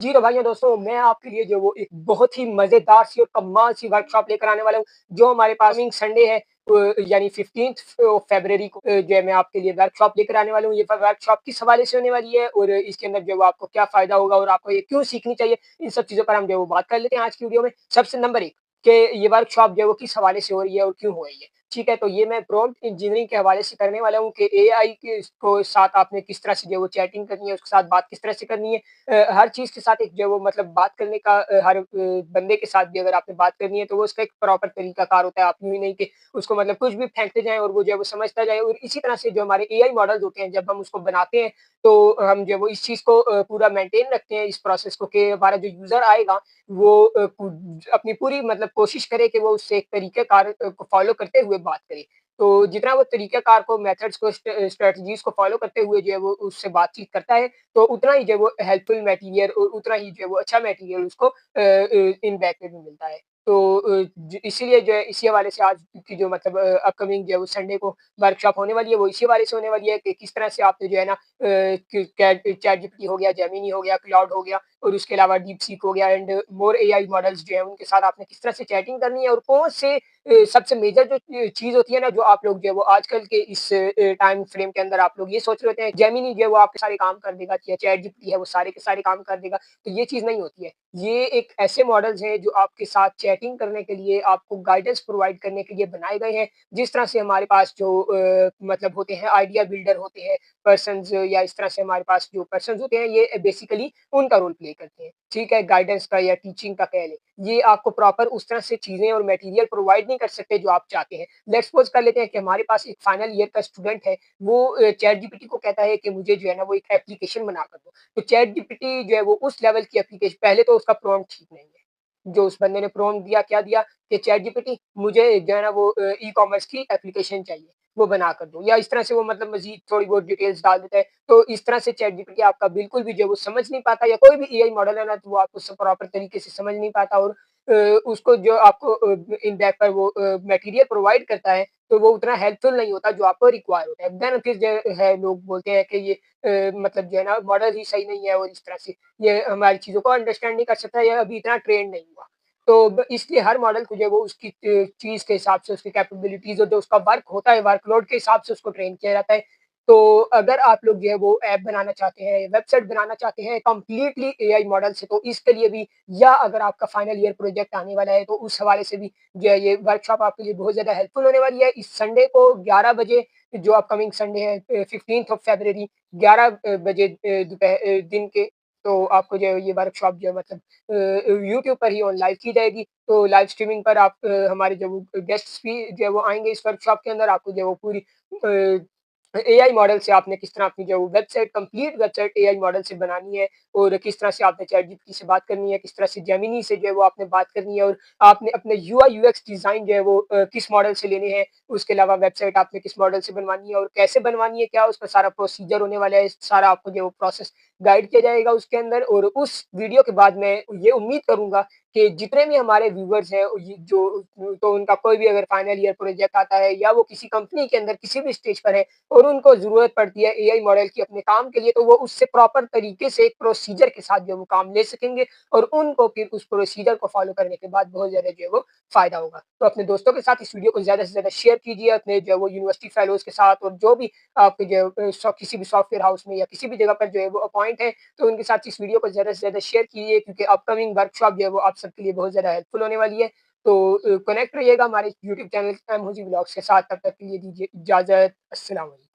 जी, तो भाइयों दोस्तों मैं आपके लिए जो वो एक बहुत ही मज़ेदार सी और कमाल सी वर्कशॉप लेकर आने वाला हूँ, जो हमारे पास कमिंग संडे है यानी 15th फ़रवरी को जो है मैं आपके लिए वर्कशॉप लेकर आने वाला हूँ। ये वर्कशॉप किस हवाले से होने वाली है और इसके अंदर जो है वो आपको क्या फ़ायदा होगा और आपको ये क्यों सीखनी चाहिए, इन सब चीज़ों पर हम जो है वो बात कर लेते हैं आज की वीडियो में। सबसे नंबर 1 कि ये वर्कशॉप जो है वो किस हवाले से हो रही है और क्यों हो रही है। ठीक है, तो ये मैं प्रॉम्प्ट इंजीनियरिंग के हवाले से करने वाला हूँ कि एआई के को साथ आपने किस तरह से जो है वो चैटिंग करनी है, उसके साथ बात किस तरह से करनी है। हर चीज़ के साथ एक जो है वो मतलब बात करने का हर बंदे के साथ भी अगर आपने बात करनी है तो वो उसका एक प्रॉपर तरीकाकार होता है। आप यूँ ही नहीं कि उसको मतलब कुछ भी फेंकते जाएँ और वो जो है वो समझता जाए और इसी तरह से जो हमारे एआई मॉडल्स होते हैं जब हम उसको बनाते हैं तो हम जो है वो इस चीज़ को पूरा मेंटेन रखते हैं इस प्रोसेस को कि हमारा जो यूज़र आएगा वो अपनी पूरी मतलब कोशिश करे कि वो उससे एक तरीक़ेकार को फ़ॉलो करते हुए बात करे। तो जितना वो तरीक़ेकार को मेथड्स को स्ट्रैटेजीज़ को फ़ॉलो करते हुए जो है वो उससे बातचीत करता है तो उतना ही जो है वो हेल्पफुल मटीरियल और उतना ही जो है वो अच्छा मटीरियल उसको इन बैक में भी मिलता है। तो इसीलिए जो है इसी हवाले से आज की जो मतलब अपकमिंग जो है वो संडे को वर्कशॉप होने वाली है वो इसी हवाले से होने वाली है कि किस तरह से आपने जो है ना चैट जीपीटी हो गया, जेमिनी हो गया, क्लाउड हो गया और उसके अलावा डीपसीक हो गया एंड मोर एआई मॉडल्स जो है उनके साथ आपने किस तरह से चैटिंग करनी है और कौन से सबसे मेजर जो चीज़ होती है ना जो आप लोग जो है वो आजकल के इस टाइम फ्रेम के अंदर आप लोग ये सोच रहे होते हैं जेमिनी जो है वो आपके सारे काम कर देगा या चैट जीपीटी है वो सारे के सारे काम कर देगा, तो ये चीज़ नहीं होती है। ये एक ऐसे मॉडल्स हैं जो आपके साथ चैटिंग करने के लिए, आपको गाइडेंस प्रोवाइड करने के लिए बनाए गए हैं। जिस तरह से हमारे पास जो मतलब होते हैं आइडिया बिल्डर होते हैं, पर्सन्स या इस तरह से हमारे पास जो पर्सन्स होते हैं ये बेसिकली उनका रोल प्ले करते हैं। ठीक है, गाइडेंस का या टीचिंग का कह लें। ये आपको प्रॉपर उस तरह से चीज़ें और मटेरियल प्रोवाइड नहीं कर सकते जो आप चाहते हैं। लेट्स सपोज़ कर लेते हैं कि हमारे पास एक फाइनल ईयर का स्टूडेंट है, वो चैट जीपीटी को कहता है कि मुझे जो है ना वो एक एप्लीकेशन बना कर दो। तो चैट जीपीटी जो है वो उस लेवल की पहले तो उसका प्रॉम्प्ट ठीक नहीं है। जो उस बंदे ने प्रॉम्प्ट दिया, क्या दिया कि चैट जीपीटी मुझे जो है ना वो ई-कॉमर्स की एप्लीकेशन चाहिए, वो बना कर दो या इस तरह से वो मतलब मज़ीद थोड़ी बहुत डिटेल्स डाल देता है। तो इस तरह से चैट जीपीटी आपका बिल्कुल भी जो है वो समझ नहीं पाता या कोई भी एआई मॉडल है ना तो वो आपको प्रॉपर तरीके से समझ नहीं पाता और उसको जो आपको इन बैक पर वो मटेरियल प्रोवाइड करता है, तो वो उतना हेल्पफुल नहीं होता जो आपको रिक्वायर होता है। देन फिर जो है लोग बोलते हैं कि ये मतलब जो है ना मॉडल ही सही नहीं है और इस तरह से ये हमारी चीज़ों को अंडरस्टैंड नहीं कर सकता या अभी इतना ट्रेन नहीं हुआ। तो इसलिए हर मॉडल को जो है वो उसकी चीज़ के हिसाब से उसकी कैपेबिलिटीज़ और जो उसका वर्क होता है, वर्कलोड के हिसाब से उसको ट्रेन किया जाता है। तो अगर आप लोग जो है वो ऐप बनाना चाहते हैं, वेबसाइट बनाना चाहते हैं कंप्लीटली एआई मॉडल से तो इसके लिए भी या अगर आपका फाइनल ईयर प्रोजेक्ट आने वाला है तो उस हवाले से भी जो है ये वर्कशॉप आपके लिए बहुत ज़्यादा हेल्पफुल होने वाली है। इस संडे को 11 बजे जो अपकमिंग संडे है 15th ऑफ फ़रवरी 11 बजे दिन के तो आपको जो है ये वर्कशॉप जो है मतलब यूट्यूब पर ही ऑन लाइव की जाएगी। तो लाइव स्ट्रीमिंग पर आप हमारे जो गेस्ट्स भी जो है वो आएँगे इस वर्कशॉप के अंदर आपको जो है वो पूरी एआई मॉडल से आपने किस तरह अपनी जो website complete website AI model से बनानी है और किस तरह से आपने चैट जीपीटी से बात करनी है, किस तरह से जेमिनी से जो है वो आपने बात करनी है और आपने अपने यूआई यूएक्स डिज़ाइन जो है वो किस मॉडल से लेने हैं, उसके अलावा वेबसाइट आपने किस मॉडल से बनवानी है और कैसे बनवानी है, क्या उसका सारा प्रोसीजर होने वाला है, सारा आपको जो है वो प्रोसेस गाइड किया जाएगा उसके अंदर और उस वीडियो के बाद मैं ये उम्मीद करूँगा कि जितने भी हमारे व्यूअर्स हैं ये जो तो उनका कोई भी अगर फाइनल ईयर प्रोजेक्ट आता है या वो किसी कंपनी के अंदर किसी भी स्टेज पर है और उनको ज़रूरत पड़ती है एआई मॉडल की अपने काम के लिए, तो वो उससे प्रॉपर तरीके से एक प्रोसीजर के साथ जो है वो काम ले सकेंगे और उनको फिर उस प्रोसीजर को फ़ॉलो करने के बाद बहुत ज़्यादा जो है वो फ़ायदा होगा। तो अपने दोस्तों के साथ इस वीडियो को ज़्यादा से ज़्यादा शेयर कीजिए, अपने जो है वो यूनिवर्सिटी फेलोज़ के साथ और जो भी आपके जो किसी भी सॉफ्टवेयर हाउस में या किसी भी जगह पर जो है वो अपॉइंट है, तो उनके साथ इस वीडियो को ज़्यादा से ज़्यादा शेयर कीजिए क्योंकि अपकमिंग वर्कशॉप जो है वो आप सबके लिए बहुत ज़्यादा हेल्पफुल होने वाली है। तो कनेक्ट रहिएगा हमारे यूट्यूब चैनल एम हुजी व्लॉग्स के साथ, तब तक के लिए दीजिए इजाज़त। अस्सलाम वालेकुम।